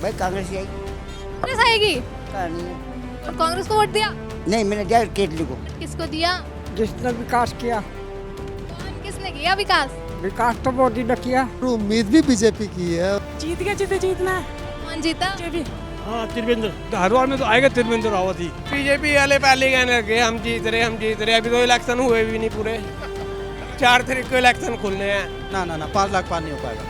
भाई कांग्रेस ही आई। कांग्रेस आएगी कहानी है। और कांग्रेस को वोट दिया? नहीं, मैंने दिया केटली को। किसको दिया? जिसने विकास किया। कौन किसने किया विकास? विकास तो मोदी ने किया। उम्मीद भी बीजेपी की है। जीत गया, जीते जीतना है। कौन जीता? बीजेपी। हाँ, त्रिवेंद्र हरिद्वार में तो आएगा त्रिवेंद्र रावत ही। बीजेपी वाले पहले कहने लगे हम जीत रहे। अभी तो इलेक्शन हुए भी नहीं पूरे। 4 तारीख को इलेक्शन खुलने हैं। ना 5 लाख पार नहीं हो पाएगा।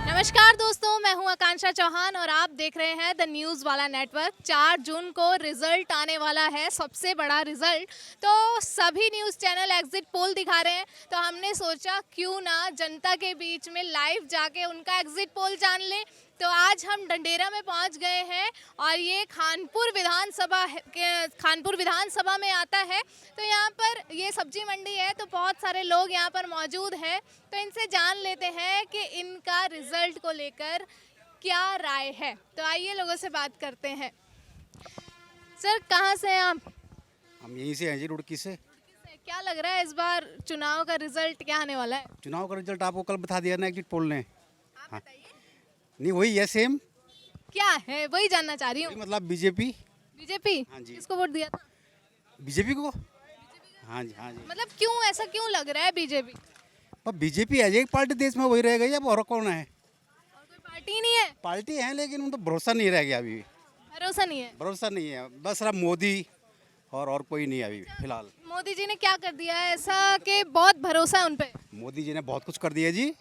नमस्कार दोस्तों, मैं हूं आकांक्षा चौहान और आप देख रहे हैं द न्यूज़ वाला नेटवर्क। 4 जून को रिजल्ट आने वाला है, सबसे बड़ा रिजल्ट। तो सभी न्यूज़ चैनल एग्जिट पोल दिखा रहे हैं, तो हमने सोचा क्यों ना जनता के बीच में लाइव जाके उनका एग्जिट पोल जान लें। तो आज हम डंडेरा में पहुंच गए हैं और ये खानपुर विधानसभा में आता है। तो यहाँ पर ये सब्जी मंडी है, तो बहुत सारे लोग यहाँ पर मौजूद हैं। तो इनसे जान लेते हैं कि इनका रिजल्ट को लेकर क्या राय है। तो आइए लोगों से बात करते हैं। सर, कहाँ से हैं आप? हम यहीं से हैं जी, रुड़की से। क्या लग रहा है इस बार चुनाव का रिजल्ट क्या आने वाला है? चुनाव का रिजल्ट आपको कल बता दिया ना एग्जिट पोल ने। आप बताइए। नहीं, वही है सेम। क्या है वही जानना चाह रही हूँ। मतलब बीजेपी। बीजेपी? हाँ जी। किसको वोट दिया था? बीजेपी को। हाँ जी। मतलब क्यों, ऐसा क्यों लग रहा है बीजेपी? अब बीजेपी है, एक पार्टी देश में वही रह गई। अब और कौन है? और कोई पार्टी ही नहीं है? पार्टी है लेकिन उन तो भरोसा नहीं रह गया अभी। भरोसा नहीं है? भरोसा नहीं है, बस अब मोदी और कोई नहीं है अभी फिलहाल। मोदी जी ने क्या कर दिया है ऐसा कि बहुत भरोसा है उन पे? मोदी जी ने बहुत कुछ कर दिया जी।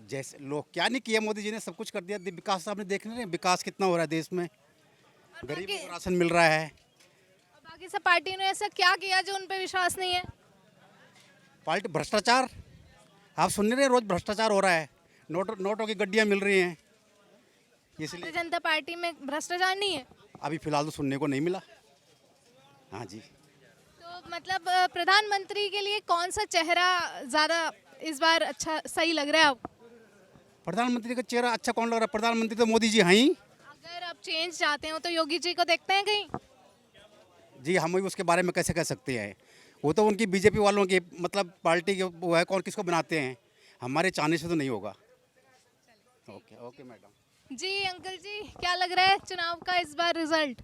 जैसे लोग क्या नहीं किया, मोदी जी ने सब कुछ कर दिया। विकास आपने देख रहे हैं, विकास कितना हो रहा है देश में। गरीबों को राशन मिल रहा है। और बाकी सब पार्टियों ने ऐसा क्या किया जो उन पे विश्वास नहीं है? पार्टी भ्रष्टाचार आप सुन रहे हैं, रोज भ्रष्टाचार हो रहा है। नोटों की गड्डियां मिल रही हैं, इसलिए। भारतीय जनता पार्टी में भ्रष्टाचार नहीं है? अभी फिलहाल तो सुनने को नहीं मिला। हाँ जी। तो मतलब प्रधानमंत्री के लिए कौन सा चेहरा ज़्यादा इस बार अच्छा सही लग रहा है आपको? प्रधानमंत्री का चेहरा अच्छा कौन लग रहा है? प्रधानमंत्री तो मोदी जी हैं ही। अगर आप चेंज चाहते हो तो योगी जी को देखते हैं कहीं? जी, हम भी उसके बारे में कैसे कह सकते हैं। वो तो उनकी बीजेपी वालों की मतलब पार्टी के वो है, कौन किसको बनाते हैं। हमारे चाहने से तो नहीं होगा। ओके मैडम जी। अंकल जी, क्या लग रहा है चुनाव का इस बार रिजल्ट?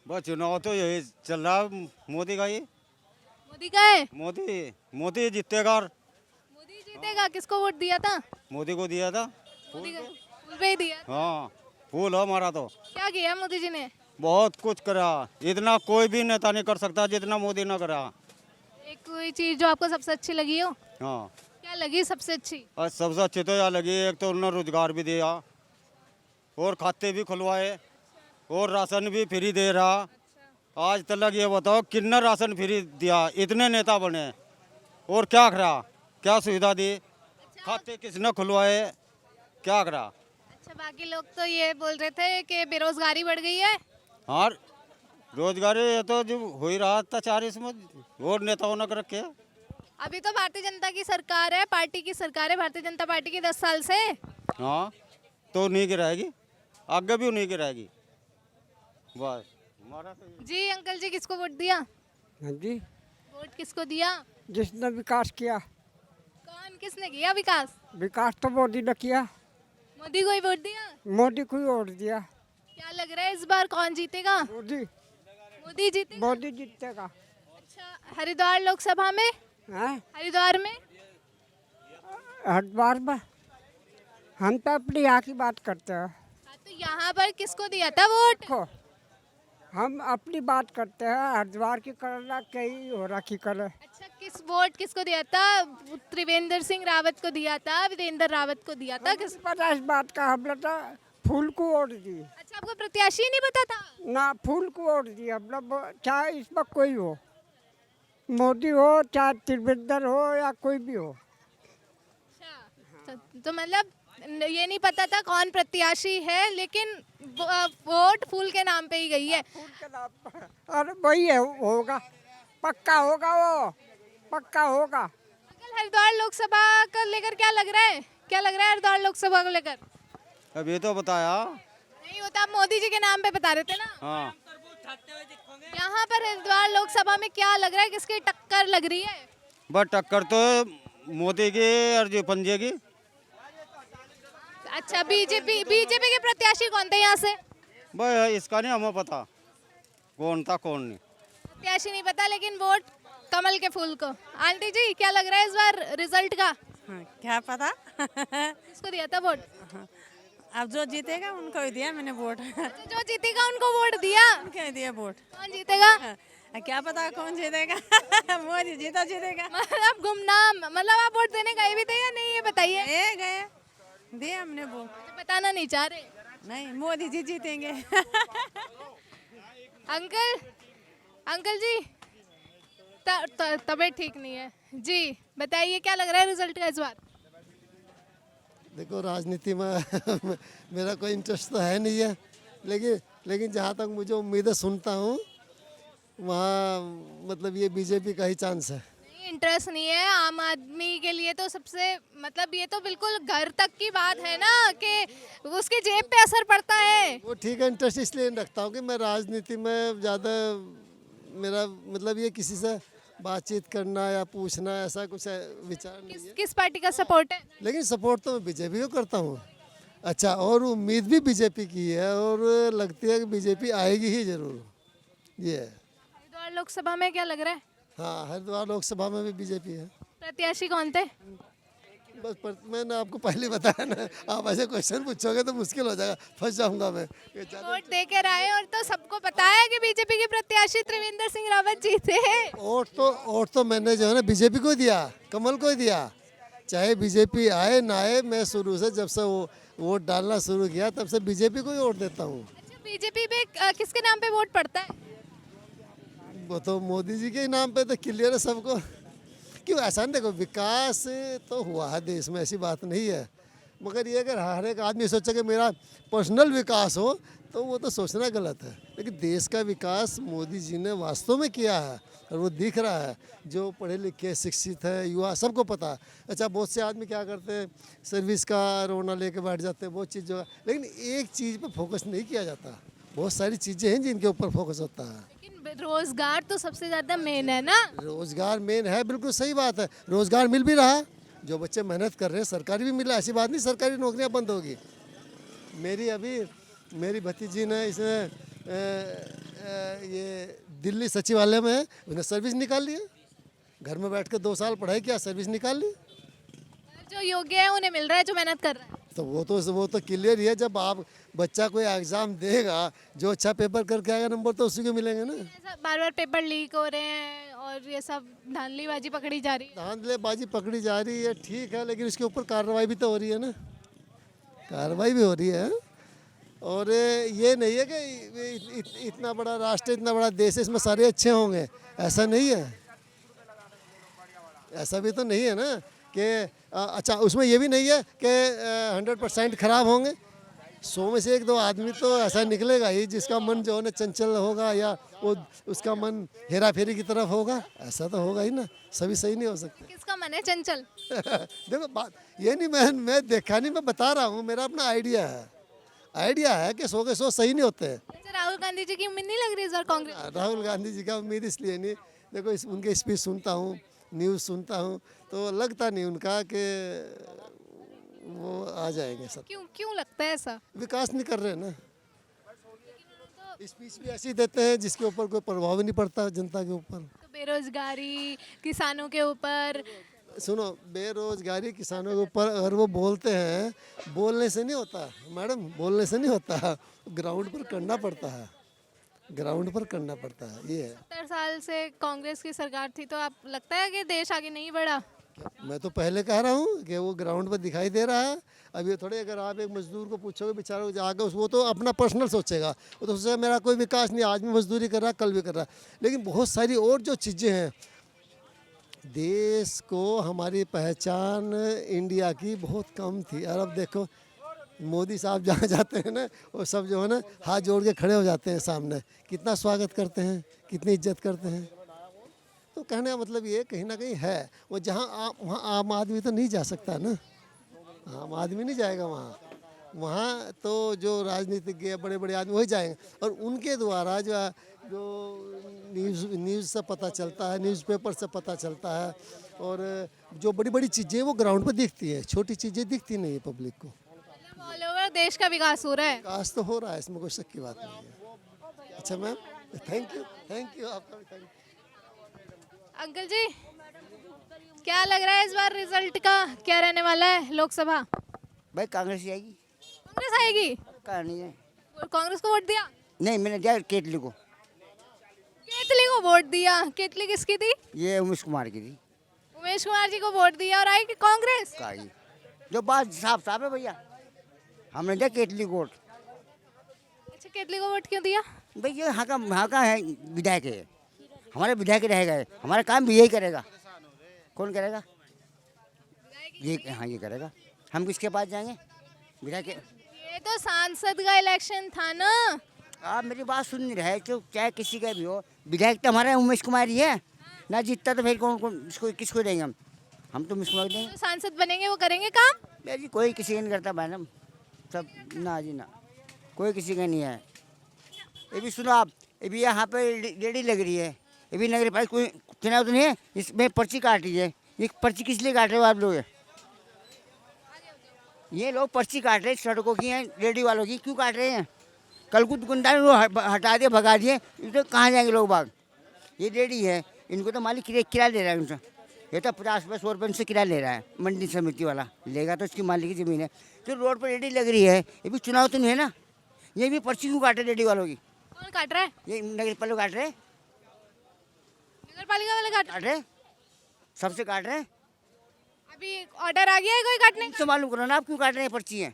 बस चुनाव तो यही चल रहा है, मोदी का ही। मोदी का है? मोदी जीतेगा। मोदी जीतेगा। किसको वोट दिया था? मोदी को दिया था। मोदी को फूल पे ही दिया। हाँ, फूल है हमारा तो। क्या किया मोदी जी ने? बहुत कुछ करा, इतना कोई भी नेता नहीं कर सकता जितना मोदी ने करा। एक कोई चीज जो आपको सबसे अच्छी लगी हो? हाँ, क्या लगी सबसे अच्छी? और सबसे अच्छी तो यह लगी, एक तो उन्होंने रोजगार भी दिया और खाते भी खुलवाए और राशन भी फ्री दे रहा। आज तक ये बताओ कितना राशन फ्री दिया, इतने नेता बने और क्या करा, क्या सुविधा दी, खाते किसने खुलवाए, क्या करा। अच्छा, बाकी लोग तो ये बोल रहे थे कि बेरोजगारी बढ़ गई है। हाँ, रोजगारी ये तो जो हो ही रहा था 4 इसमें और नेताओं ने कर रखे। अभी तो भारतीय जनता की सरकार है, पार्टी की सरकार है भारतीय जनता पार्टी की 10 साल से। हाँ, तो उन्हीं की रहेगी, आगे भी उन्हीं की रहेगी बस हमारा तो। जी अंकल जी, किसको वोट दिया? हाँ जी। वोट किसको दिया? जिसने विकास किया। कौन किसने किया विकास? विकास तो मोदी ने किया। मोदी को ही वोट दिया? मोदी को ही वोट दिया। क्या लग रहा है इस बार कौन जीतेगा? मोदी। मोदी जीतेगा। मोदी जीतेगा। अच्छा, हरिद्वार लोकसभा में? हैं? हरिद्वार में? हरिद्वार में हम तो अपने यहाँ की बात करते हैं। हाँ, तो यहाँ पर किसको दिया था वोट? देखो, हम अपनी बात करते हैं। हरिद्वार की करना कहीं हो रहा की करे। अच्छा, वोट किसको दिया था? त्रिवेंद्र सिंह रावत को दिया था, वीरेंद्र रावत को दिया था? किस? पता इस बात का, हमने तो फूल को वोट दी। अच्छा, आपको प्रत्याशी नहीं पता था? ना, फूल को वोट दिया। मतलब चाहे इसमें कोई हो, मोदी हो चाहे त्रिवेंद्र हो या कोई भी हो। अच्छा, तो मतलब ये नहीं पता था कौन प्रत्याशी है, लेकिन वोट फूल के नाम पे ही गई है। फूल के नाम पर। अरे वही है, होगा, पक्का होगा, वो पक्का होगा। अंकल, हरिद्वार लोकसभा को लेकर क्या लग रहा है? क्या लग रहा है हरिद्वार लोकसभा को लेकर? अब ये तो बताया। नहीं होता, आप मोदी जी के नाम पे बता रहे थे ना। हाँ, यहाँ पर हरिद्वार लोकसभा में क्या लग रहा है, किसकी टक्कर लग रही है? बस टक्कर तो मोदी की और जो पंजे की। अच्छा, बीजेपी के प्रत्याशी कौन थे यहाँ से? भाई इसका नहीं हमें पता कौन था कौन नहीं। प्रत्याशी नहीं पता, लेकिन वोट कमल के फूल को। आंटी जी, क्या लग रहा है इस बार रिजल्ट का? हाँ, क्या पता किसको दिया था वोट? अब जो जीतेगा उनको ही दिया मैंने वोट अच्छा, जो जीतेगा उनको वोट दिया। उनको ही दिया वोट। कौन जीतेगा? क्या पता कौन जीतेगा मोदी जीता जीतेगा। मतलब गुमनाम, मतलब आप वोट देने गए भी थे या नहीं, ये बताइए। गए दिया हमने वोट। तो बताना नहीं चाह रहे। नहीं, मोदी जी जीतेंगे अंकल जी, तबीयत ठीक नहीं है जी, बताइए क्या लग रहा है रिजल्ट का इस बार? देखो राजनीति में मेरा कोई इंटरेस्ट तो है नहीं है, लेकिन जहाँ तक मुझे उम्मीदें सुनता हूँ वहाँ मतलब ये बीजेपी का ही चांस है। नहीं, इंटरेस्ट नहीं है आम आदमी के लिए तो सबसे, मतलब ये तो बिल्कुल घर तक की बात है ना, कि उसकी जेब पे असर पड़ता है। वो ठीक है, इंटरेस्ट इसलिए नहीं रखता हूँ कि मैं राजनीति में ज़्यादा, मेरा मतलब ये किसी से बातचीत करना या पूछना ऐसा कुछ विचार नहीं है। किस पार्टी का सपोर्ट है? लेकिन सपोर्ट तो मैं बीजेपी को करता हूँ। अच्छा, और उम्मीद भी बीजेपी की है और लगती है कि बीजेपी आएगी ही ज़रूर, ये है। हरिद्वार लोकसभा में क्या लग रहा है? हाँ, हरिद्वार लोकसभा में भी बीजेपी है। प्रत्याशी कौन थे? बस मैंने आपको पहले बताया ना, आप ऐसे क्वेश्चन पूछोगे तो मुश्किल हो जाएगा, फंस जाऊंगा मैं। वोट दे के आए और तो सबको पता है कि बीजेपी के प्रत्याशी त्रिवेंद्र सिंह रावत जीते हैं। वोट तो मैंने जो है ना बीजेपी को ही दिया, कमल को ही दिया, चाहे बीजेपी आए ना आए। मैं शुरू से जब से वो वोट डालना शुरू किया तब से बीजेपी को ही वोट देता हूँ। अच्छा, बीजेपी पे किसके नाम पे वोट पड़ता है? वो तो मोदी जी के ही नाम पे तो क्लियर है सबको। क्यों ऐसा नहीं, देखो विकास तो हुआ है देश में, ऐसी बात नहीं है, मगर ये अगर हर एक आदमी सोचे कि मेरा पर्सनल विकास हो तो वो तो सोचना गलत है। लेकिन देश का विकास मोदी जी ने वास्तव में किया है और वो दिख रहा है। जो पढ़े लिखे शिक्षित है युवा सबको पता है। अच्छा, बहुत से आदमी क्या करते हैं, सर्विस का रोना लेके बैठ जाते हैं, बहुत चीज़ जो, लेकिन एक चीज़ पर फोकस नहीं किया जाता। बहुत सारी चीज़ें हैं जिनके ऊपर फोकस होता है। लेकिन रोजगार तो सबसे ज्यादा मेन है ना। रोजगार मेन है, बिल्कुल सही बात है। रोजगार मिल भी रहा है, जो बच्चे मेहनत कर रहे हैं सरकारी भी मिल रहा है, ऐसी बात नहीं सरकारी नौकरियां बंद होगी। मेरी भतीजी ने इसने ये दिल्ली सचिवालय में है, उसने सर्विस निकाल ली है। घर में बैठ के 2 साल पढ़ाई किया, सर्विस निकाल ली। जो योग्य है उन्हें मिल रहा है, जो मेहनत कर रहा है। तो वो तो क्लियर ही है। जब आप बच्चा कोई एग्ज़ाम देगा, जो अच्छा पेपर करके आएगा नंबर तो उसी को मिलेंगे ना। बार बार पेपर लीक हो रहे हैं और ये सब धांधलीबाजी पकड़ी जा रही है। धांधलेबाजी पकड़ी जा रही है, ठीक है, लेकिन इसके ऊपर कार्रवाई भी तो हो रही है ना, कार्रवाई भी हो रही है। और ये नहीं है कि इतना बड़ा राष्ट्र, इतना बड़ा देश है, इसमें सारे अच्छे होंगे, ऐसा नहीं है। ऐसा भी तो नहीं है ना कि अच्छा उसमें ये भी नहीं है कि 100% खराब होंगे। 100 में से 1-2 आदमी तो ऐसा निकलेगा ही जिसका मन जो है ना चंचल होगा, या वो उसका मन हेरा फेरी की तरफ होगा, ऐसा तो होगा ही ना, सभी सही नहीं हो सकते। किसका मन है चंचल? देखो बात ये नहीं, मैं देखा नहीं, मैं बता रहा हूँ, मेरा अपना आइडिया है कि 100 के 100 सही नहीं होते। अच्छा, राहुल गांधी जी की उम्मीद नहीं लग रही इस बार कांग्रेस? राहुल गांधी जी का उम्मीद इसलिए नहीं, देखो उनके स्पीच सुनता हूँ, न्यूज़ सुनता हूँ, तो लगता नहीं उनका कि वो आ जाएंगे सब। क्यों लगता है ऐसा? विकास नहीं कर रहे ना, स्पीच भी ऐसी देते हैं जिसके ऊपर कोई प्रभाव ही नहीं पड़ता जनता के ऊपर। तो बेरोजगारी, किसानों के ऊपर। सुनो, बेरोजगारी किसानों के ऊपर अगर वो बोलते हैं, बोलने से नहीं होता मैडम, बोलने से नहीं होता, ग्राउंड पर करना पड़ता है, ग्राउंड पर करना पड़ता है। ये है 70 साल से कांग्रेस की सरकार थी, तो आप लगता है कि देश आगे नहीं बढ़ा? मैं तो पहले कह रहा हूँ कि वो ग्राउंड पर दिखाई दे रहा है। अब ये थोड़े, अगर आप एक मजदूर को पूछोगे बेचारा जाकर, वो तो अपना पर्सनल सोचेगा, वो तो सोचेगा मेरा कोई विकास नहीं, आज भी मजदूरी कर रहा है, कल भी कर रहा है। लेकिन बहुत सारी और जो चीज़ें हैं, देश को हमारी पहचान इंडिया की बहुत कम थी। और अब देखो मोदी साहब जहाँ जाते हैं ना, वो सब जो है ना हाथ जोड़ के खड़े हो जाते हैं सामने, कितना स्वागत करते हैं, कितनी इज्जत करते हैं। तो कहने का मतलब ये कहीं ना कहीं है, वो जहाँ वहाँ आम आदमी तो नहीं जा सकता ना, आम आदमी नहीं जाएगा वहाँ तो जो राजनीतिज्ञ बड़े बड़े आदमी वही जाएंगे, और उनके द्वारा जो न्यूज़ से पता चलता है, न्यूज़पेपर से पता चलता है, और जो बड़ी बड़ी चीज़ें वो ग्राउंड पर दिखती है, छोटी चीज़ें दिखती नहीं है पब्लिक को। ऑल ओवर देश का विकास हो रहा है। विकास तो हो रहा है, इसमें कोई शक की बात नहीं है। अच्छा मैम, थैंक यू आपका भी थैंक यू। अंकल जी, क्या लग रहा है इस बार रिजल्ट का क्या रहने वाला है लोकसभा? भाई कांग्रेस ही आएगी। कांग्रेस आएगी? कहा नहीं है। और कांग्रेस को वोट दिया? नहीं, मैंने दिया केतली को। केतली को वोट दिया? केतली किसकी थी? ये उमेश कुमार की थी। उमेश कुमार जी को वोट दिया और आएगी कांग्रेस? कहा जी, जो बात साफ साफ है भैया, हमने दिया केतली को वोट। अच्छा, केतली को वोट क्यों दिया? भाई ये यहाँ का है, विधायक है, हमारे विधायक रहेगा, हमारा काम भी यही करेगा। कौन करेगा? ये, हाँ ये करेगा। हम किसके पास जाएंगे? विधायक। ये तो सांसद का इलेक्शन था ना। आप मेरी बात सुन नहीं रहे, तो चाहे किसी का भी हो, विधायक तो हमारा उमेश कुमार ही है ना। जीतता तो फिर कौन किसको देंगे हम तो उमेश कुमार को देंगे। जो सांसद बनेंगे वो करेंगे काम? भैया जी कोई किसी का नहीं करता मैडम, सब ना जी ना, कोई किसी का नहीं है। ये भी सुनो आप, ये भी यहाँ पे रेडी लग रही है, ये भी नगर पालिका कोई चुनाव तो नहीं है, इसमें पर्ची काट रही है। ये पर्ची किस लिए काट रहे हो आप लोग? ये लोग पर्ची काट रहे हैं सड़कों की हैं, रेडी वालों की, क्यों काट रहे हैं? कल को दुकानदार वो हटा दिए, भगा दिए, तो कहाँ जाएंगे लोग बाग? ये रेडी है, इनको तो मालिक किराया ले रहा है उनसे। ये तो 50-100 रुपये उनसे किराया ले रहा है, मंडी समिति वाला लेगा तो उसकी मालिक की ज़मीन है। तो रोड पर रेडी लग रही है, ये भी चुनाव तो नहीं है ना, ये भी पर्ची क्यों काट रहे रेडी वालों की? कौन काट रहा है? ये नगर पालिका काट रहे, नगर पालिका वाले काट रहे, सबसे काट रहे हैं। अभी ऑर्डर आ गया है कोई काटने का? तो मालूम करो ना आप क्यों काट रहे हैं पर्ची है।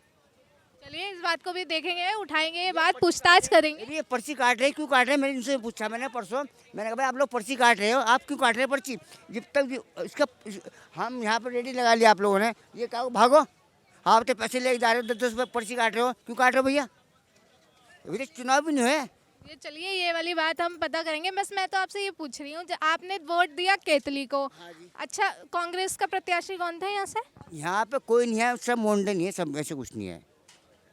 चलिए इस बात को भी देखेंगे, उठाएंगे ये बात, पूछताछ करेंगे। ये पर्ची काट रहे क्यों काट रहे हैं? मैंने इनसे पूछा, मैंने परसों, मैंने कहा भाई आप लोग पर्ची काट रहे हो, आप क्यों काट रहे हैं पर्ची? जब तक इसका हम यहाँ पर रेडी लगा लिया आप लोगों ने, ये क्या भागो, आप तो पैसे लेके जा रहे हो, 10-10 रुपये पर्ची काट रहे हो, क्यों काट रहे हो भैया? अभी तो चुनाव भी नहीं है। ये चलिए ये वाली बात हम पता करेंगे। बस मैं तो आपसे ये पूछ रही हूँ, आपने वोट दिया केतली को, अच्छा कांग्रेस का प्रत्याशी कौन था यहाँ से? यहाँ पे कोई नहीं है, सब मोंडे नहीं है, सब ऐसे कुछ नहीं है।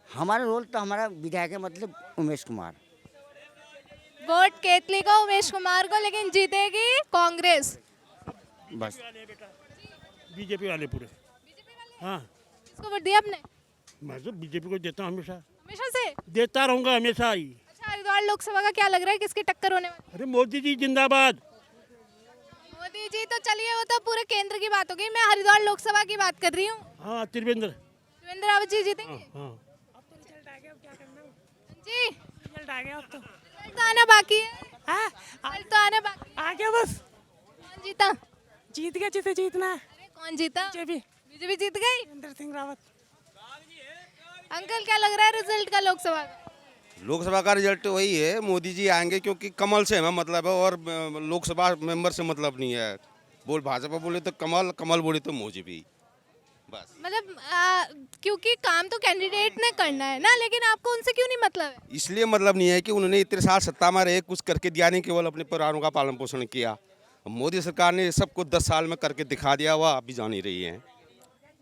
हमारा रोल तो हमारा विधायक है, मतलब उमेश कुमार। वोट केतली को, उमेश कुमार को, लेकिन जीतेगी कांग्रेस बस। बीजेपी वाले पूरे। हाँ, किसको वोट दिया आपने? मैं तो बीजेपी को देता हूँ, हमेशा हमेशा से? देता रहूँगा हमेशा ही। अच्छा, हरिद्वार लोकसभा का क्या लग रहा है, किसकी टक्कर होने वाली? अरे मोदी जी जिंदाबाद। मोदी जी तो चलिए वो तो पूरे केंद्र की बात हो गई, मैं हरिद्वार लोकसभा की बात कर रही हूँ। हाँ, त्रिवेंद्र। देवेंद्र रावत जी जीतेंगे? हाँ, जी रिजल्ट आ गया अब तो। रिजल्ट तो आना बाकी है। हाँ, रिजल्ट तो आना बाकी है। आ गया बस। कौन जीता? जीत गया जिसे जीतना है। अरे कौन जीता? बीजेपी। बीजेपी जीत गई। नरेंद्र सिंह रावत। अंकल क्या लग रहा है रिजल्ट का लोकसभा का? लोकसभा का रिजल्ट वही है, मोदी जी आएंगे, क्योंकि कमल से हमें मतलब है और लोकसभा मेंबर से मतलब नहीं है। बोल भाजपा बोले तो कमल, कमल बोले तो मोदी भी, बस। मतलब क्योंकि काम तो कैंडिडेट ने करना है ना, लेकिन आपको उनसे क्यों नहीं मतलब है? इसलिए मतलब नहीं है कि उन्होंने इतने साल सत्ता में रहे, कुछ करके दिया नहीं, केवल अपने परिवारों का पालन पोषण किया। मोदी सरकार ने सबको 10 साल में करके दिखा दिया, वह आप भी जान ही रही हैं।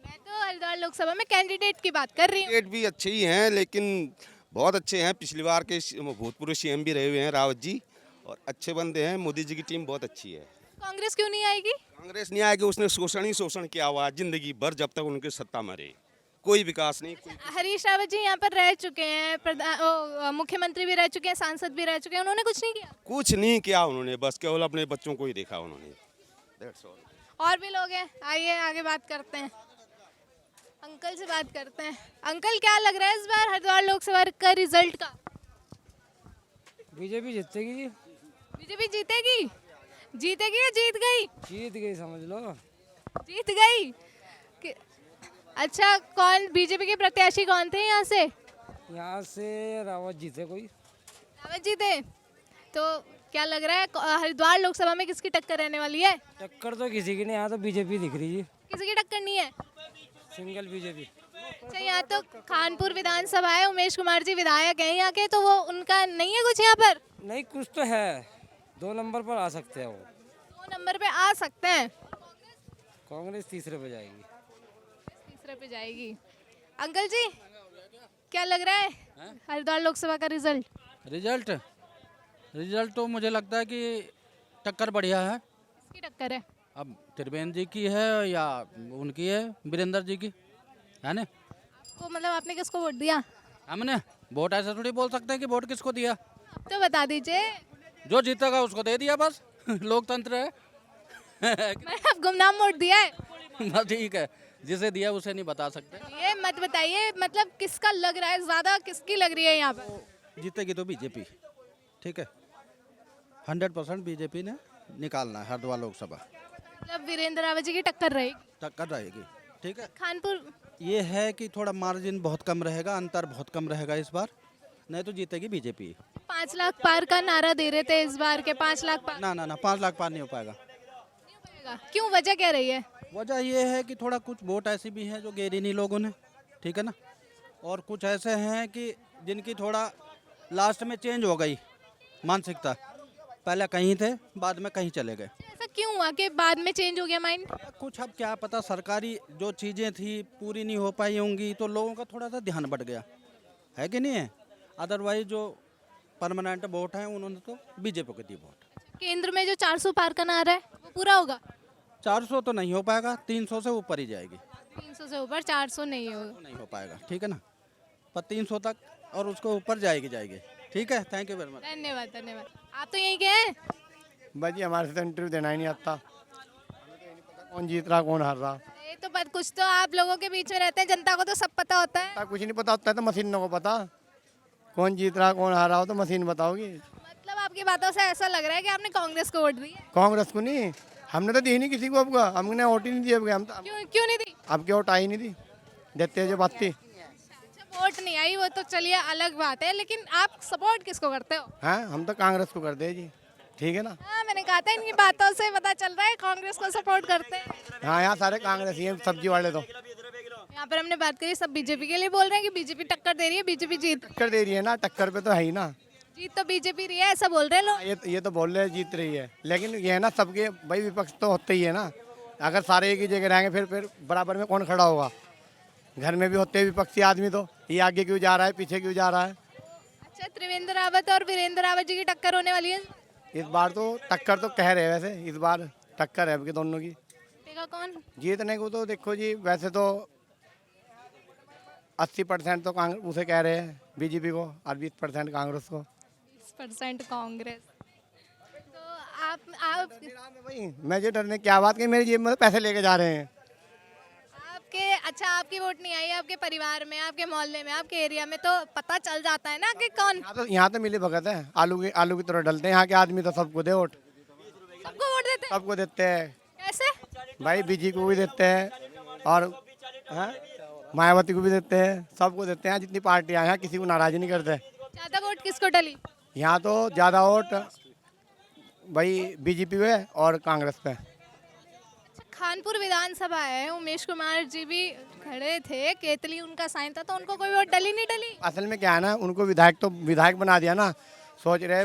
मैं तो हरिद्वार लोकसभा में कैंडिडेट की बात कर रही हूँ। कैंडिडेट भी अच्छे ही हैं, लेकिन बहुत अच्छे हैं। पिछली बार के भूतपूर्व सीएम भी रहे हुए हैं रावत जी, और अच्छे बंदे हैं। मोदी जी की टीम बहुत अच्छी है। कांग्रेस क्यों नहीं आएगी? कांग्रेस नहीं आएगी, उसने शोषण ही शोषण किया हुआ है जिंदगी भर, जब तक उनके सत्ता में रहे कोई विकास नहीं। हरीश रावत जी यहाँ पर रह चुके हैं, मुख्यमंत्री भी रह चुके हैं, सांसद भी रह चुके हैं, उन्होंने कुछ नहीं किया? कुछ नहीं किया उन्होंने, बस केवल अपने बच्चों को ही देखा उन्होंने। That's all. और भी लोग हैं, आइए आगे बात करते हैं, अंकल से बात करते हैं। अंकल क्या लग रहा है इस बार हरिद्वार लोकसभा का रिजल्ट का? बीजेपी जीतेगी जी। बीजेपी जीतेगी? जीतेगी या जीत गई? जीत गई समझ लो। जीत गई? अच्छा, कौन बीजेपी के प्रत्याशी कौन थे यहाँ से? यहाँ से रावत जीते कोई। रावत जीते? तो क्या लग रहा है हरिद्वार लोकसभा में किसकी टक्कर रहने वाली है? टक्कर तो किसी की नहीं, यहाँ तो बीजेपी दिख रही जी। किसी की टक्कर नहीं है? Single BJP. अच्छा, यहाँ तो खानपुर विधानसभा है, उमेश कुमार जी विधायक हैं यहाँ के, तो वो उनका नहीं है कुछ यहाँ पर? नहीं, कुछ तो है, 2 नंबर पर आ सकते हैं वो। 2 नंबर पे आ सकते हैं। कांग्रेस तीसरे पे जाएगी। तीसरे पे जाएगी। अंकल जी क्या लग रहा है हरिद्वार लोकसभा का रिजल्ट? रिजल्ट तो मुझे लगता है कि टक्कर बढ़िया है। किसकी टक्कर है? अब त्रिवेंद्र जी की है या उनकी है, वीरेंद्र जी की, है ना? तो मतलब आपने किसको वोट दिया? हमने वोट ऐसे थोड़ी बोल सकते हैं कि वोट किसको दिया। अब तो बता दीजिए। जो जीतेगा उसको दे दिया बस। लोकतंत्र है। मतलब गुमनाम वोट दिया है। बस ठीक है, जिसे दिया उसे नहीं बता सकते। ये मत बताइए, मतलब किसका लग रहा है ज्यादा, किसकी लग रही है यहाँ पे? जीतेगी तो बीजेपी, ठीक है। 100% बीजेपी ने निकालना है हरिद्वार लोकसभा। मतलब वीरेंद्र रावत जी की टक्कर रहेगी। टक्कर रहेगी, ठीक है। कानपुर ये है कि थोड़ा मार्जिन बहुत कम रहेगा, अंतर बहुत कम रहेगा इस बार, नहीं तो जीतेगी बीजेपी। 5 लाख पार का नारा दे रहे थे इस बार के, 5 लाख पार ना ना ना, 5 लाख पार नहीं हो पाएगा। नहीं हो पाएगा। क्यों, वजह क्या रही है? वजह ये है कि थोड़ा कुछ वोट ऐसी भी हैं जो गेरी नहीं लोगों ने, ठीक है ना, और कुछ ऐसे हैं कि जिनकी थोड़ा लास्ट में चेंज हो गई मानसिकता, पहले कहीं थे बाद में कहीं चले गए। ऐसा क्यों हुआ कि बाद में चेंज हो गया माइंड? कुछ अब क्या पता, सरकारी जो चीज़ें थी पूरी नहीं हो पाई होंगी तो लोगों का थोड़ा सा ध्यान बढ़ गया है कि नहीं है। अदरवाइज जो परमानेंट वोट हैं उन्होंने तो बीजेपी को दी वोट। केंद्र में जो 400 पार का नारा है वो पूरा होगा? 400 तो नहीं हो पाएगा, 300 से ऊपर ही जाएगी। 300 से ऊपर, 400 नहीं होगा। नहीं हो पाएगा, ठीक है ना, पर 300 तक और उसको ऊपर जाएगी। ठीक है, थैंक यू वेरी मच। धन्यवाद धन्यवाद। आप तो यहीं के हैं? भाई हमारे से तो इंटरव्यू देना ही नहीं आता, कौन जीत रहा कौन हार रहा। ये तो पर कुछ तो आप लोगों के बीच में रहते हैं, जनता को तो सब पता होता है। कुछ नहीं पता होता है तो मशीनों को पता, कौन जीत रहा कौन हार रहा हो तो मशीन बताओगी। मतलब आपकी बातों से ऐसा लग रहा है कि आपने कांग्रेस को वोट दी है। कांग्रेस को नहीं, हमने तो दी नहीं किसी को, आपका हमने वोट ही नहीं दिया। हम तो क्यों नहीं दी? आपकी वोट आई नहीं दी, देते जो बात थी। अच्छा, वोट नहीं आई वो तो चलिए अलग बात है, लेकिन आप सपोर्ट किसको करते हो? हाँ, हम तो कांग्रेस को करते हैं जी, ठीक है ना। हाँ, मैंने कहा था इनकी बातों से पता चल रहा है कांग्रेस को सपोर्ट करते हैं। हाँ, यहाँ सारे कांग्रेस ही हैं, सब्जी वाले तो। यहाँ पर हमने बात करी, सब बीजेपी के लिए बोल रहे हैं कि बीजेपी टक्कर दे रही है, बीजेपी जीत टक्कर दे रही है ना, टक्कर पे तो है ही ना। जीत तो बीजेपी रही है ऐसा बोल रहे हैं लोग। ये तो बोल रहे हैं जीत रही है, लेकिन ये है ना सबके भाई विपक्ष तो होते ही है ना। अगर सारे एक ही जगह रहेंगे फिर बराबर में कौन खड़ा होगा? घर में भी होते हैं विपक्षी आदमी, तो ये आगे क्यों जा रहा है पीछे क्यों जा रहा है। अच्छा, त्रिवेंद्र रावत और वीरेंद्र रावत जी की टक्कर होने वाली है इस बार तो टक्कर तो कह रहे हैं, वैसे इस बार टक्कर है दोनों की। देखा कौन जीतने को तो देखो जी, वैसे तो 80% तो कांग्रेस उसे कह रहे हैं बीजेपी को, और 20% कांग्रेस को। 20% कांग्रेस। तो आप भाई मैं जो डरने क्या बात की, मेरी जेब में पैसे लेके जा रहे हैं। आपके, अच्छा आपकी वोट नहीं आई, आपके परिवार में, आपके मोहल्ले में, आपके एरिया में, तो पता चल जाता है ना कि कौन। यहाँ तो मिली भगत है, आलू की तरह डलते हैं यहाँ के आदमी, तो सबको दे वोट, सबको वोट देते हैं? सबको देते हैं। कैसे? भाई बीजेपी को भी देते हैं और मायावती को भी देते हैं, सबको देते हैं। जितनी पार्टियां हैं किसी को नाराज नहीं करते। ज्यादा वोट किसको डली? यहाँ तो ज़्यादा वोट भाई बीजेपी पे और कांग्रेस पे। खानपुर विधानसभा है, उमेश कुमार जी भी खड़े थे, केतली उनका साइन था, तो उनको कोई वोट डली नहीं डली? असल में क्या है ना, उनको विधायक बना दिया ना, सोच रहे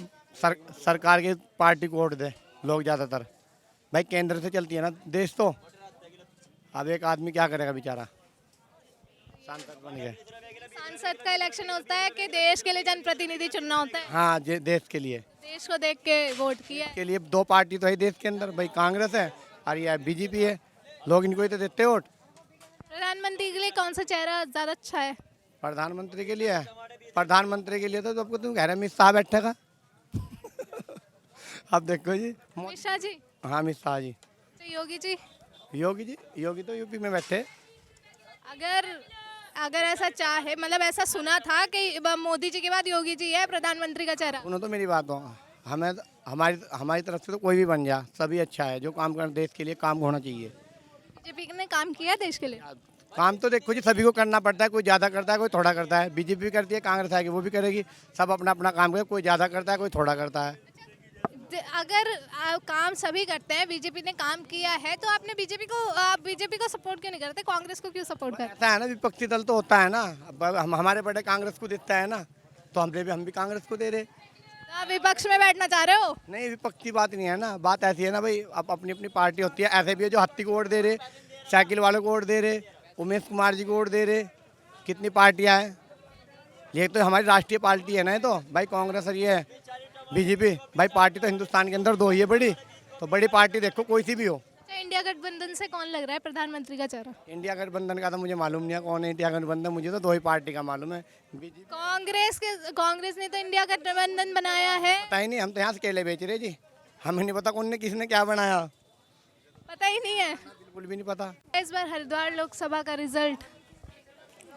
सरकार की पार्टी को वोट दे लोग ज़्यादातर। भाई केंद्र से चलती है ना देश, तो अब एक आदमी क्या करेगा बेचारा, सांसद बन गए। सांसद का इलेक्शन होता है कि देश के लिए जनप्रतिनिधि चुनना होता है? हाँ, देश के लिए, देश को देख के वोट किया है। के लिए 2 पार्टी तो है देश के अंदर, भाई कांग्रेस है और ये बीजेपी है, लोग इनको ही तो देते वोट। प्रधानमंत्री के लिए कौन सा चेहरा ज्यादा अच्छा है? प्रधानमंत्री के लिए तो आपको तुम कह रहे अमित शाह बैठेगा। अब देखो जी, अमित शाह जी? हाँ, अमित शाह जी। तो योगी जी? योगी तो यूपी में बैठे। अगर ऐसा चाहे, मतलब ऐसा सुना था कि मोदी जी के बाद योगी जी है प्रधानमंत्री का चेहरा। सुनो तो मेरी बात हो, हमें हमारी तरफ से तो कोई भी बन जा, सभी अच्छा है। जो काम कर देश के लिए काम होना चाहिए। बीजेपी ने काम किया देश के लिए? काम तो देखो जी सभी को करना पड़ता है, कोई ज़्यादा करता है कोई थोड़ा करता है। बीजेपी भी करती है, कांग्रेस आएगी वो भी करेगी, सब अपना अपना काम करे, कोई ज़्यादा करता है कोई थोड़ा करता है। अगर काम सभी करते हैं, बीजेपी ने काम किया है, तो आपने बीजेपी को सपोर्ट क्यों नहीं करते? कांग्रेस को क्यों सपोर्ट करते? ऐसा है ना, विपक्षी दल तो होता है ना। अब हमारे बड़े कांग्रेस को देता है ना, तो हम भी कांग्रेस को दे रहे। आप विपक्ष में बैठना चाह रहे हो? नहीं, विपक्ष की बात नहीं है ना, बात ऐसी है ना भाई, अब अपनी अपनी पार्टी होती है। ऐसे भी है जो हत्ती को वोट दे रहे, साइकिल वालों को वोट दे रहे, उमेश कुमार जी को वोट दे रहे, कितनी पार्टियां हैं। ये तो हमारी राष्ट्रीय पार्टी है ना, ये तो भाई कांग्रेस और ये है बीजेपी। भाई पार्टी तो हिंदुस्तान के अंदर 2 ही है बड़ी, तो बड़ी पार्टी देखो कोई सी भी हो। इंडिया गठबंधन से कौन लग रहा है प्रधानमंत्री का चेहरा? इंडिया गठबंधन का तो मुझे मालूम नहीं है कौन है इंडिया गठबंधन, मुझे तो 2 ही पार्टी का मालूम है, बीजेपी कांग्रेस ने तो इंडिया गठबंधन बनाया है। पता ही नहीं, हम तो यहाँ से केले बेच रहे जी, हमें नहीं पता कौन ने किसने क्या बनाया, पता ही नहीं है। बिल्कुल भी नहीं पता। इस बार हरिद्वार लोकसभा का रिजल्ट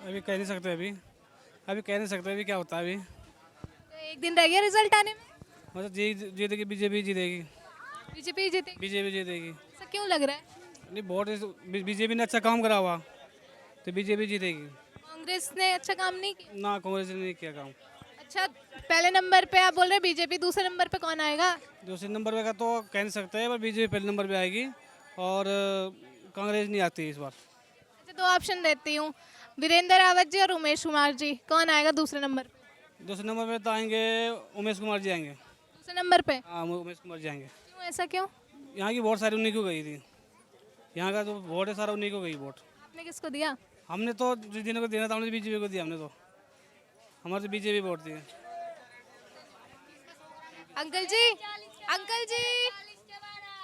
अभी कह नहीं सकते, अभी कह नहीं सकते अभी क्या होता है। अभी तो एक दिन रह गया रिजल्ट आने में, मतलब जीतेगी बीजेपी, जीतेगी बीजेपी जीतेगी। बीजेपी जीतेगी। ऐसा क्यों लग रहा है? नहीं वोट बीजेपी ने अच्छा काम करा हुआ तो बीजेपी जीतेगी। कांग्रेस ने अच्छा काम नहीं किया। ना कांग्रेस ने नहीं किया काम। अच्छा, पहले नंबर पे आप बोल रहे हैं बीजेपी, दूसरे नंबर पे कौन आएगा? दूसरे नंबर पे का तो कह नहीं सकते, पर बीजेपी पहले नंबर पे आएगी और कांग्रेस नहीं आती इस बार। अच्छा, 2 ऑप्शन देती हूँ, वीरेंद्र रावत जी और उमेश कुमार जी, कौन आएगा दूसरे नंबर पे? दूसरे नंबर पे तो आएंगे उमेश कुमार जी आएंगे। दूसरे नंबर पे हाँ उमेश कुमार जी आएंगे। क्यों, ऐसा क्यों? यहाँ की वोट सारी उन्हीं को गई थी, यहाँ का जो वोट है सारा उन्हीं को गई वोट। आपने किसको दिया? हमने तो जिन्हें को देना था हमने बीजेपी को दिया, हमने तो हमारे तो बीजेपी वोट दी है। अंकल जी, अंकल जी,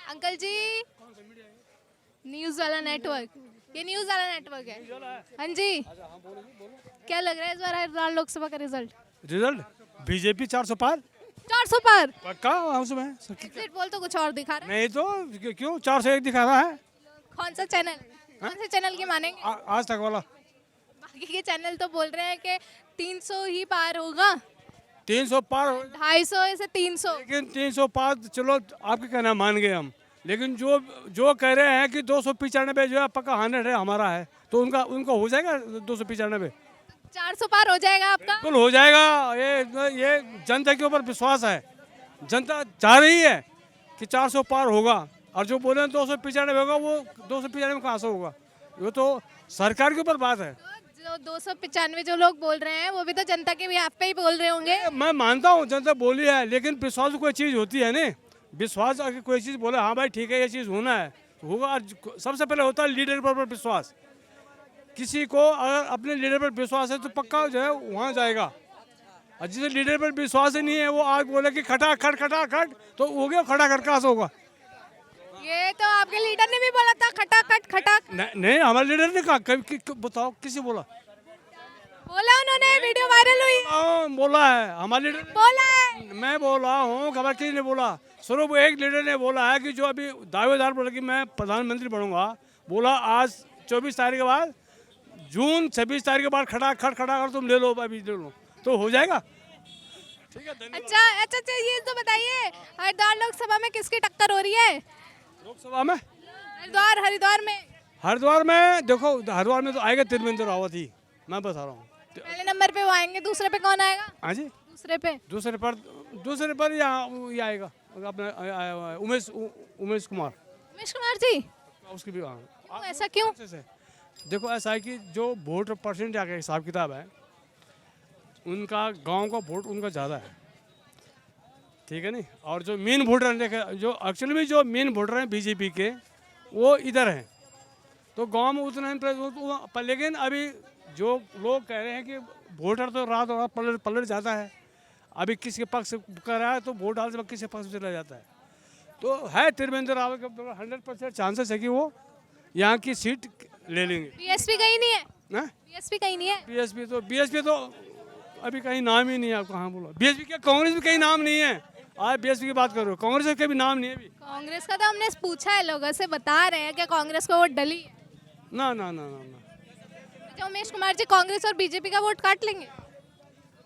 अंकल जी, न्यूज़ वाला नेटवर्क, ये न्यूज़ वाला नेटवर्क है। हाँ जी, क्या लग रहा है इस बार हरिद्वार लोकसभा का रिजल्ट? बीजेपी 400 पार 400 पार। पक्का उसमें एग्जिट पोल तो कुछ और दिखा रहा है। नहीं तो क्यों 401 दिखा रहा है कौन सा चैनल, कौन से चैनल की मानेंगे? आज तक वाला। बाकी के चैनल तो बोल रहे हैं कि 300 ही पार होगा, 300 पार 250 से 300। लेकिन 300 पार चलो आपके कहना मान गए हम, लेकिन जो कह रहे हैं कि 295 जो है पक्का 100 है हमारा है, तो उनका हो जाएगा 295। 400 पार हो जाएगा आपका? बिल्कुल हो जाएगा। ये जनता के ऊपर विश्वास है, जनता चाह रही है कि 400 पार होगा, और जो बोले 295 होगा वो 295 कहाँ से होगा, वो तो सरकार के ऊपर बात है। जो 295 जो लोग बोल रहे हैं वो भी तो जनता के बिहाफ पे ही बोल रहे होंगे। मैं मानता हूँ जनता बोली है, लेकिन विश्वास कोई चीज़ होती है ना, विश्वास अगर कोई चीज़ बोले हाँ भाई ठीक है ये चीज़ होना है तो होगा। सबसे पहले होता है लीडर पर विश्वास, किसी को अगर अपने लीडर पर विश्वास है तो पक्का जो है वहाँ जाएगा, और जिसे लीडर पर विश्वास ही नहीं है वो आज बोले कि खटा खट तो हो गया, खटा खट कहाँ से होगा? ये तो आपके लीडर ने भी बोला था खटाखट खटाक। नहीं हमारे लीडर ने कहा, बताओ किसी बोला उन्होंने, वीडियो वायरल हुई। बोला है हमारे लीडर बोला है, मैं बोला हूँ, खबर किसी ने बोला? सिर्फ एक लीडर ने बोला है कि जो अभी दावेदार बोला कि मैं प्रधानमंत्री बनूंगा, बोला आज 24 तारीख के बाद, जून 26 तारीख के बाद खटा कर तुम ले लो, अभी ले लो तो हो जाएगा। ठीक है, अच्छा ये तो बताइए हरिद्वार लोकसभा में किसकी टक्कर हो रही है? लोकसभा में हरिद्वार में देखो, हरिद्वार में तो आएगा त्रिवेंद्र रावत ही, मैं बता रहा हूँ। पहले नंबर पे वो आएंगे, दूसरे पे कौन आएगा? हाँ जी, दूसरे पर ये आएगा अपना उमेश कुमार जी। उसकी भी ऐसा क्यों? देखो ऐसा है कि जो वोट परसेंट का हिसाब किताब है, उनका गांव का वोट उनका ज़्यादा है, ठीक है नहीं। और जो मेन वोटर हैं, जो एक्चुअली में जो मेन वोटर हैं बीजेपी के, वो इधर हैं, तो गांव में उतना पर लेकिन अभी जो लोग कह रहे हैं कि वोटर तो रात रात पलट जाता है, अभी किसके पक्ष कर रहा है तो वोट डालने से किसके पक्ष में चला जाता है। तो है त्रिवेंद्र रावत का 100% चांसेस है कि वो यहाँ की सीट ले लेंगे। बीएसपी कहीं नहीं है ना, बीएसपी कहीं नहीं है। बीएसपी तो अभी कहीं नाम ही नहीं है। आप कहाँ बोला बीएसपी क्या, कांग्रेस भी कहीं नाम नहीं है। आज बीएसपी की बात करो, कांग्रेस का भी नाम नहीं है अभी। कांग्रेस का तो हमने पूछा है, लोगों से बता रहे हैं कि कांग्रेस को वोट डली है। ना ना ना ना ना तो उमेश कुमार जी कांग्रेस और बीजेपी का वोट काट लेंगे।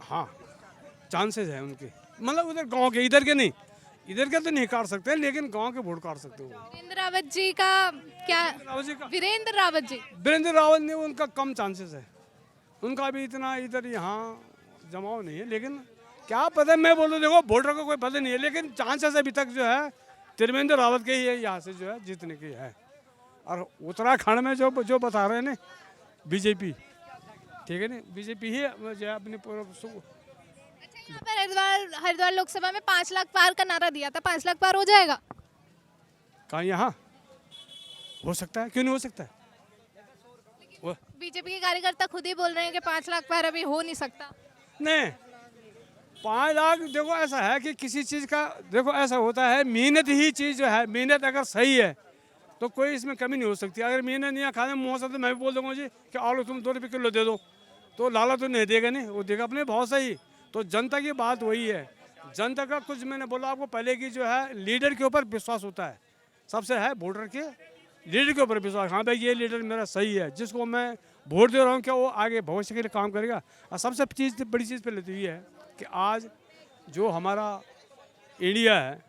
हाँ चांसेस है उनके, मतलब उधर गांव के, इधर के नहीं, इधर के तो नहीं काट सकते, लेकिन गांव के वोट काट सकते हो। वीरेंद्र रावत जी का क्या? वीरेंद्र रावत ने उनका कम चांसेस है, उनका भी इतना इधर यहाँ जमाव नहीं है। लेकिन क्या पता, मैं बोलूँ देखो वोटर का कोई पता नहीं है, लेकिन चांसेस अभी तक जो है त्रिवेंद्र रावत के ही है यहाँ से जो है जीतने की है। और उत्तराखंड में जो बता रहे हैं ना बीजेपी, ठीक है ना, बीजेपी ही जो है अपनी हरिद्वार लोकसभा में 5 लाख पार का नारा दिया था, 5 लाख पार हो जाएगा? कहाँ यहाँ हो सकता है, क्यों नहीं हो सकता है? बीजेपी के कार्यकर्ता खुद ही बोल रहे हैं कि 5 लाख पार अभी हो नहीं सकता। नहीं 5 लाख, देखो ऐसा है कि किसी चीज़ का, देखो ऐसा होता है, मेहनत ही चीज़ जो है, मेहनत अगर सही है तो कोई इसमें कमी नहीं हो सकती। अगर मैंने नहीं खाने मुँह से तो मैं भी बोल दूँगा जी कि आलू तुम 2 रुपये किलो दे दो, तो लाला तो नहीं देगा, नहीं वो देगा अपने भाव से ही। तो जनता की बात वही है, जनता का कुछ मैंने बोला आपको पहले की जो है लीडर के ऊपर विश्वास होता है, सबसे है वोटर के लीडर के ऊपर विश्वास। हाँ भाई ये लीडर मेरा सही है, जिसको मैं वोट दे रहा हूँ क्या वो आगे भविष्य के लिए काम करेगा। और सबसे बड़ी चीज़ पहले तो ये है कि आज जो हमारा इंडिया है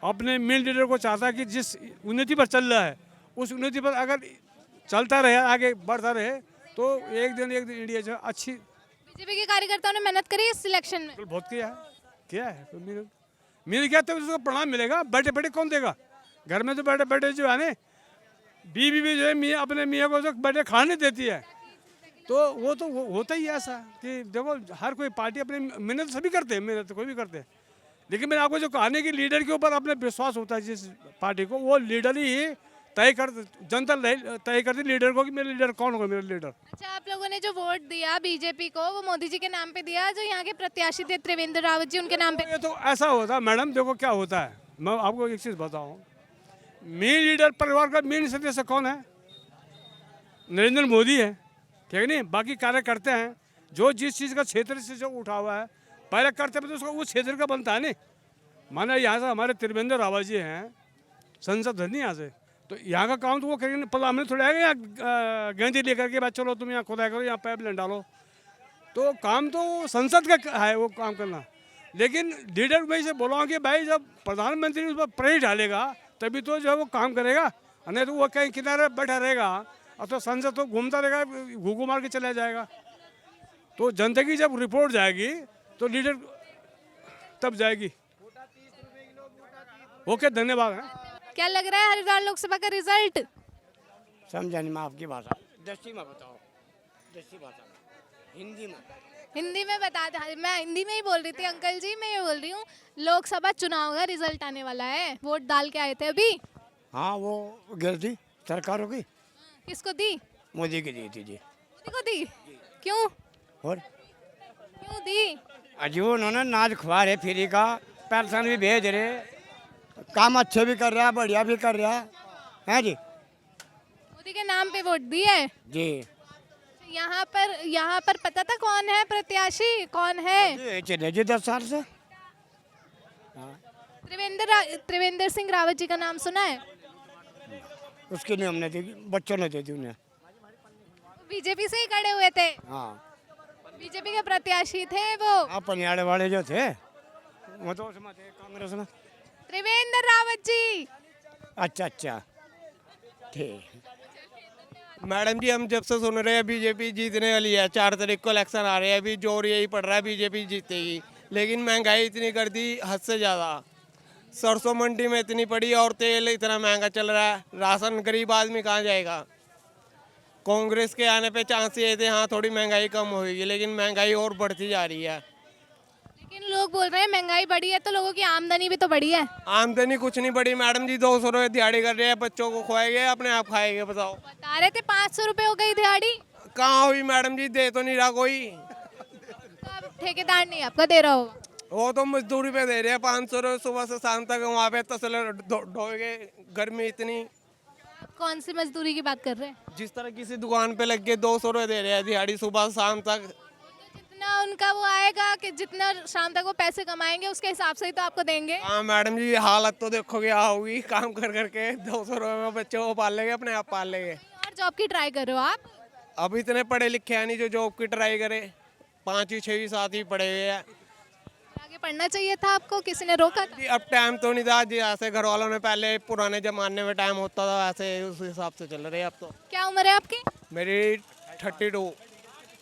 अपने मेन लीडर को चाहता है कि जिस उन्नति पर चल रहा है उस उन्नति पर अगर चलता रहे, आगे बढ़ता रहे, तो एक दिन इंडिया जो अच्छी। बीजेपी के कार्यकर्ताओं ने मेहनत करी इस इलेक्शन में? बहुत किया है तो मेरे क्या तो उसको प्रणाम मिलेगा। बैठे बैठे कौन देगा, घर में तो बैठे बैठे जो है ना बीवी भी जो है मियाँ अपने मियाँ को जो बैठे खाने देती है, तो वो तो होता ही ऐसा कि देखो हर कोई पार्टी अपने मेहनत सभी करते हैं, मेहनत कोई भी करते हैं, लेकिन मैंने आपको जो कहने की लीडर के ऊपर अपने विश्वास होता है जिस पार्टी को, वो लीडर ही तय कर, जनता तय करती लीडर को कि मेरा लीडर कौन होगा मेरा लीडर। अच्छा, आप लोगों ने जो वोट दिया बीजेपी को वो मोदी जी के नाम पे दिया, जो यहाँ के प्रत्याशी थे त्रिवेंद्र रावत जी उनके नाम पे? ये तो ऐसा होता है मैडम, देखो क्या होता है, मैं आपको एक चीज़ बताऊँ, मेन लीडर परिवार का मेन सदस्य कौन है? नरेंद्र मोदी है, ठीक है नहीं? बाकी कार्य करते हैं जो जिस चीज़ का क्षेत्र से जो उठा हुआ है पहले करते हैं तो उसका उस क्षेत्र का बनता है नहीं। माना यहाँ से हमारे त्रिवेंद्र रावत जी हैं संसद है नहीं यहाँ से, तो यहाँ का काम तो वो करेंगे, पता हमने थोड़ा आएगा यहाँ गेंदी लेकर के बात चलो तुम यहाँ खुदाई करो, यहाँ पाइपलाइन डालो, तो काम तो संसद का है वो काम करना। लेकिन लीडर मैं से बोला कि भाई जब प्रधानमंत्री उस पर प्रेस डालेगा तभी तो जो है वो काम करेगा, नहीं तो वो कहीं किनारे बैठा रहेगा और तो संसद तो घूमता रहेगा, घूघू मार के चला जाएगा। तो जनता की जब रिपोर्ट जाएगी तो लीडर तब जाएगी। ओके, धन्यवाद है। क्या लग रहा है हरिद्वार लोकसभा का रिजल्ट? समझा नहीं मैं आपकी भाषा, दस्ती में बताओ, दस्ती भाषा हिंदी में। हिंदी में बता दे, मैं हिंदी में ही बोल रही थी अंकल जी, मैं ये बोल रही हूँ लोकसभा चुनाव का रिजल्ट आने वाला है, वोट डाल के आए थे अभी? हाँ वो गिर दी सरकार होगी। किसको दी? मोदी की दी थी जी। मोदी को दी? क्यों? और क्यों दी? अजी उन्होंने नाच खुआ रहे, फ्री का पेंशन भी भेज रहे, काम अच्छे भी कर रहा है, बढ़िया भी कर रहा है जी। मोदी के नाम पे वोट दी है जी। यहाँ पर पता था कौन है प्रत्याशी, कौन है? चले जी 10 साल से। त्रिवेंद्र सिंह रावत जी का नाम सुना है? उसकी नहीं हमने दी, बच्चों ने दे दी उन्हें। बीजेपी से ही खड़े हुए थे? हाँ, बीजेपी के प्रत्याशी थे वो। आप पनियाड़े वाले जो थे वो तो उसमें थे कांग्रेस में। त्रिवेंद्र रावत जी। अच्छा अच्छा, ठीक। मैडम जी हम जब से सुन रहे हैं बीजेपी जीतने वाली है, 4 तारीख को इलेक्शन आ रहे हैं, अभी जोर यही पड़ रहा है बीजेपी जीतेगी, लेकिन महंगाई इतनी कर दी हद से ज़्यादा। सरसों मंडी में इतनी पड़ी और तेल इतना महंगा चल रहा है, राशन गरीब आदमी कहाँ जाएगा। कांग्रेस के आने पे चांस ये थे हाँ थोड़ी महंगाई कम होगी, लेकिन महंगाई और बढ़ती जा रही है। लेकिन लोग बोल रहे हैं महंगाई बढ़ी है तो लोगों की आमदनी भी तो बढ़ी है। आमदनी कुछ नहीं बढ़ी मैडम जी, 200 रुपये दिहाड़ी कर रहे हैं, बच्चों को खुआएंगे अपने आप खाएंगे, बताओ। बता रहे थे 500 रुपये हो गई दिहाड़ी। कहाँ हुई मैडम जी, दे तो नहीं रहा कोई। तो अब ठेकेदार नहीं आपका दे रहा होगा? वो तो मजदूरी पे दे रहे हैं 500 रुपये, सुबह से शाम तक वहाँ पे तसले ढोएंगे, गर्मी इतनी। कौन सी मजदूरी की बात कर रहे हैं? जिस तरह किसी दुकान पे लग के 200 रुपये दे रहे हैं दिहाड़ी सुबह शाम तक। जितना उनका वो आएगा कि जितना शाम तक वो पैसे कमाएंगे उसके हिसाब से ही तो आपको देंगे। हाँ मैडम जी, हालत तो देखो क्या होगी, काम कर करके 200 रुपये में बच्चों को पाल लेंगे, अपने आप पाल लेंगे। और जॉब की ट्राई कर रहे हो आप? अब इतने पढ़े लिखे हैं नहीं जो जॉब की ट्राई करे, 5वीं 6वीं 7वीं पढ़े हुए हैं। आगे पढ़ना चाहिए था आपको, किसी ने रोका था? जी अब टाइम तो नहीं था जी, ऐसे घर वालों ने पहले पुराने जमाने में टाइम होता था ऐसे उस हिसाब से चल रहे हैं अब तो। क्या उम्र है आपकी? मेरी 32।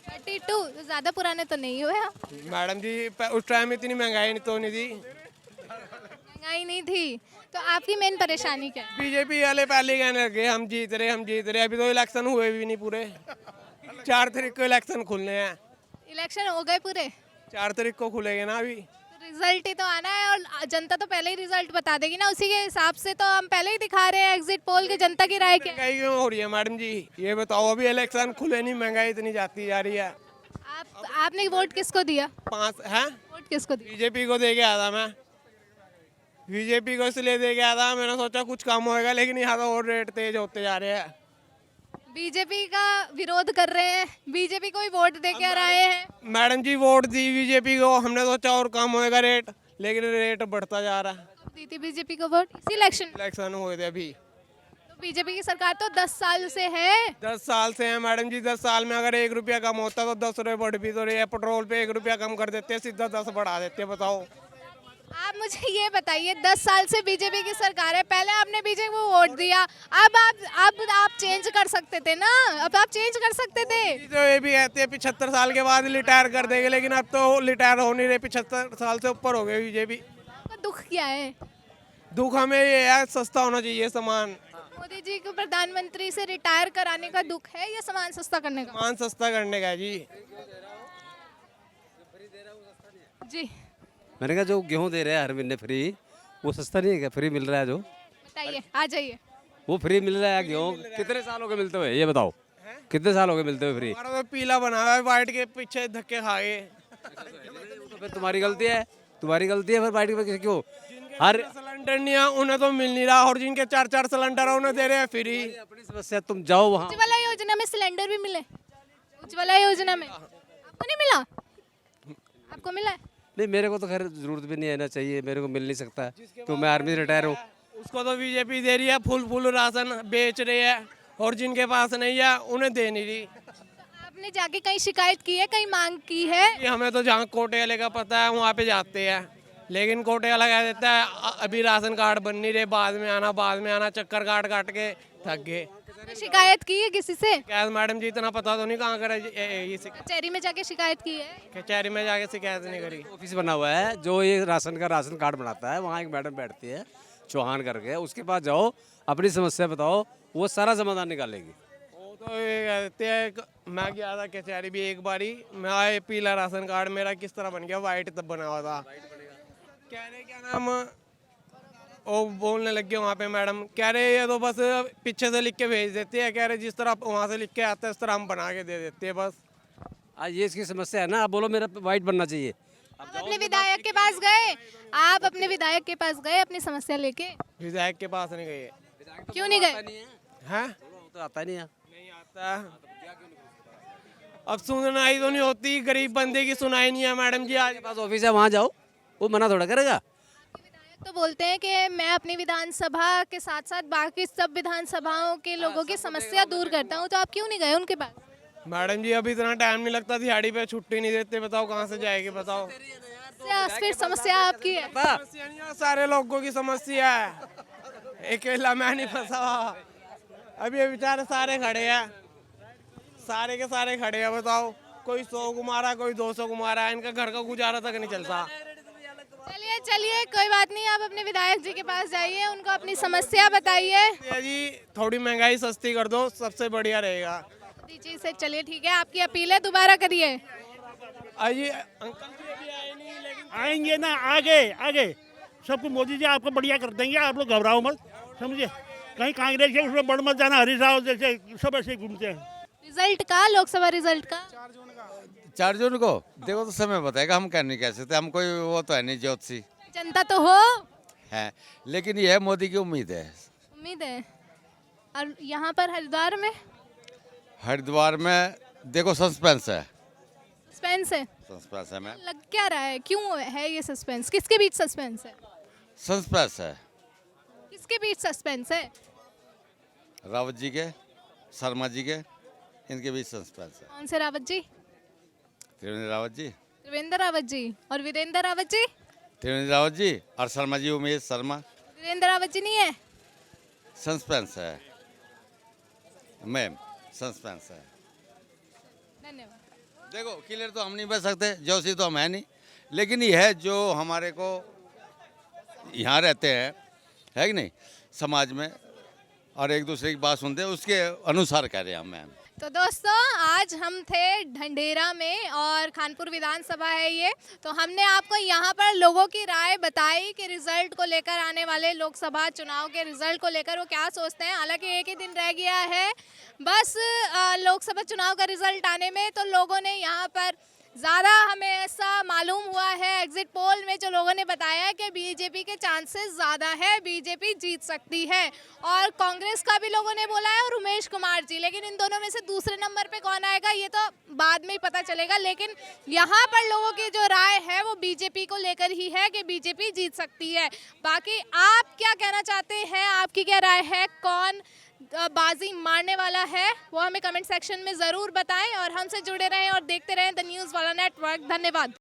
32? तो ज्यादा पुराने तो नहीं हुए आप। मैडम जी उस टाइम इतनी महंगाई तो नहीं थी। महंगाई नहीं थी तो आपकी मेन परेशानी क्या है? बीजेपी वाले पहले कहने लगे हम जीत रहे, अभी तो इलेक्शन हुए भी नहीं पूरे। 4 तारीख को इलेक्शन खुलने हैं। इलेक्शन हो गए पूरे? 4 तारीख को खुलेंगे ना अभी। रिजल्ट ही तो आना है और जनता तो पहले ही रिजल्ट बता देगी ना, उसी के हिसाब से तो हम पहले ही दिखा रहे हैं एग्जिट पोल के जनता की राय क्या है। महंगाई क्यों हो रही है मैडम जी, ये बताओ, अभी इलेक्शन खुले नहीं, महंगाई इतनी जाती जा रही है। आपने वोट किसको दिया? 5 हैं वोट किसको दिया? बीजेपी को दे के आया था मैं। बीजेपी को इसलिए दे गया था, मैंने सोचा कुछ काम होएगा, लेकिन यहाँ तो और रेट तेज होते जा रहे हैं। बीजेपी का विरोध कर रहे हैं, बीजेपी को ही वोट दे के आए हैं। मैडम जी वोट दी बीजेपी को, हमने सोचा और कम होएगा रेट, लेकिन रेट बढ़ता जा रहा है। कब दी थी बीजेपी को वोट? इसी इलेक्शन हुए थे अभी। तो बीजेपी की सरकार तो 10 साल से है। 10 साल से है मैडम जी। 10 साल में अगर 1 रुपया कम होता तो 10 रुपये बढ़ भी तो रही है। पेट्रोल पे 1 रुपया कम कर देते, सीधा 10 बढ़ा देते। बताओ आप मुझे ये बताइए, 10 साल से बीजेपी की सरकार है, पहले आपने बीजेपी को वोट दिया, अब आप चेंज कर सकते थे ना, अब आप चेंज कर सकते थे। तो ये भी कहते हैं 75 साल के बाद रिटायर कर देंगे, लेकिन अब तो रिटायर हो नहीं रहे, 75 साल से ऊपर हो गए बीजेपी। आपका दुख क्या है? दुख हमें ये है, सस्ता होना चाहिए सामान। मोदी जी को प्रधानमंत्री से रिटायर कराने का दुख है या सामान सस्ता करने का? सामान सस्ता करने का जी। जी मैंने कहा जो गेहूं दे रहे हैं हर महीने फ्री, वो सस्ता नहीं है क्या? फ्री मिल रहा है जो, बताइए, आ जाइए। वो फ्री मिल रहा है गेहूं। कितने साल हो गए मिलते हुए, ये बताओ कितने साल हो गए मिलते हुए फ्री? हमारा तो पीला बना हुआ है, व्हाइट के पीछे धक्के खा गए। तो फिर तुम्हारी गलती है, तुम्हारी गलती है। फिर व्हाइट के क्यों? हर सिलेंडर नहीं है उन्हें तो मिल नहीं रहा, और जिनके 4-4 सिलेंडर है उन्हें दे रहे हैं फ्री। अपनी समस्या तुम जाओ वहाँ। उज्ज्वला योजना में सिलेंडर भी मिले? उज्ज्वला योजना में आपको नहीं मिला? आपको मिला है? नहीं, मेरे को तो खैर जरूरत भी नहीं आना चाहिए, मेरे को मिल नहीं सकता है क्यों, मैं आर्मी से रिटायर हूँ। उसको तो बीजेपी दे रही है, फुल राशन बेच रही है, और जिनके पास नहीं है उन्हें दे नहीं रही। आपने जाके कहीं शिकायत की है, कहीं मांग की है? ये हमें तो जहाँ कोटे वाले का पता है वहाँ पे जाते हैं, लेकिन कोटे वाला कह देता है अभी राशन कार्ड बन नहीं रहे, बाद में आना, चक्कर काट के थक गए। शिकायत की है किसी से? क्या मैडम जी इतना पता तो नहीं कहाँ करे ये कचहरी में जाके शिकायत की है? कचहरी में जाके शिकायत नहीं करी। ऑफिस बना हुआ है जो ये राशन कार्ड बनाता है, वहाँ एक मैडम बैठती है चौहान करके, उसके पास जाओ, अपनी समस्या बताओ, वो सारा समाधान निकालेगी। वो तो ये कहते हैं, मैं गया था कचहरी भी एक बारी, मैं पीला राशन कार्ड मेरा किस तरह बन गया, व्हाइट तब बना हुआ था। कह रहे क्या नाम, वो बोलने लग गए वहाँ पे मैडम, कह रहे ये तो बस पीछे से लिख के भेज देते हैं, कह रहे जिस तरह वहाँ से लिख के आता है उस तरह हम बना के दे देते हैं बस। आज ये इसकी समस्या है ना, आप बोलो मेरा व्हाइट बनना चाहिए। आप अपने विधायक के पास गए? आप अपने विधायक के पास गए अपनी समस्या लेके? विधायक के पास नहीं गए। क्यों नहीं गए? हैं? तो आता नहीं है। नहीं आता। अब सुनवाई तो नहीं होती, गरीब बंदे की सुनाई नहीं है मैडम जी। आज पास ऑफिस है, वहाँ जाओ, वो मना थोड़ा करेगा। तो बोलते हैं कि मैं अपनी विधानसभा के साथ साथ बाकी सब विधानसभाओं के लोगों की समस्या दूर करता हूँ, तो आप क्यों नहीं गए उनके पास? मैडम जी अभी इतना टाइम नहीं लगता, दिहाड़ी पे छुट्टी नहीं देते, बताओ कहाँ से जाएगी बताओ। फिर समस्या आपकी है? समस्या नहीं है, सारे लोगों की समस्या है, अकेला मैं नहीं फंसा। अभी ये बेचारे सारे खड़े हैं, सारे के सारे खड़े हैं, बताओ कोई 100 घुमा रहा, कोई 200 घुमा रहा है, इनका घर का गुजारा तक नहीं चलता। चलिए कोई बात नहीं, आप अपने विधायक जी के पास जाइए, उनको अपनी समस्या बताइए। जी थोड़ी महंगाई सस्ती कर दो, सबसे बढ़िया रहेगा। मोदी जी से चलिए ठीक है, आपकी अपील है, दोबारा करिए। आइए अंकल जी अभी आए नहीं, लेकिन आएंगे ना, आगे सबको मोदी जी आपको बढ़िया कर देंगे, आप लोग घबराओ मत, समझे। कहीं कांग्रेस के उसमें बढ़ मत जाना, हरीश राव जैसे सब ऐसे घूमते हैं। रिजल्ट का, लोकसभा रिजल्ट का 4 जून को देखो तो समय बताएगा, हम कह नहीं कह सकते, हम कोई वो तो है नहीं ज्योतिषी, जनता तो हो है, लेकिन ये है मोदी की उम्मीद है। उम्मीद है। और यहाँ पर हरिद्वार में देखो सस्पेंस है। सस्पेंस है? सस्पेंस है, मैं लग क्या रहा है, क्यों है ये सस्पेंस? किसके बीच सस्पेंस है? सस्पेंस है, किसके बीच सस्पेंस है? रावत जी के, शर्मा जी के, इनके बीच सस्पेंस है। कौन से रावत जी? त्रिवेंद्र रावत जी, त्रिवेंद्र रावत जी और वीरेंद्र रावत जी। त्रिवेंद्र रावत जी और शर्मा जी, उमेश शर्मा। वीरेंद्र रावत जी नहीं है? सस्पेंस है मैम, सस्पेंस है। धन्यवाद। देखो क्लियर तो हम नहीं बच सकते, जोशी तो हम है नहीं, लेकिन ये है जो हमारे को यहाँ रहते हैं, है कि नहीं, समाज में, और एक दूसरे की बात सुनते हैं, उसके अनुसार कह रहे हैं हम मैम। तो दोस्तों आज हम थे ढंढेरा में और खानपुर विधानसभा है ये, तो हमने आपको यहाँ पर लोगों की राय बताई कि रिजल्ट को लेकर, आने वाले लोकसभा चुनाव के रिजल्ट को लेकर वो क्या सोचते हैं। हालांकि एक ही दिन रह गया है बस लोकसभा चुनाव का रिजल्ट आने में, तो लोगों ने यहाँ पर ज़्यादा हमें ऐसा मालूम हुआ है एग्जिट पोल में जो लोगों ने बताया है कि बीजेपी के चांसेस ज़्यादा है, बीजेपी जीत सकती है। और कांग्रेस का भी लोगों ने बोला है और उमेश कुमार जी, लेकिन इन दोनों में से दूसरे नंबर पे कौन आएगा ये तो बाद में ही पता चलेगा। लेकिन यहाँ पर लोगों की जो राय है वो बीजेपी को लेकर ही है कि बीजेपी जीत सकती है। बाकी आप क्या कहना चाहते हैं, आपकी क्या राय है, कौन बाजी मारने वाला है, वो हमें कमेंट सेक्शन में ज़रूर बताएं और हमसे जुड़े रहें और देखते रहें द न्यूज़ वाला नेटवर्क। धन्यवाद।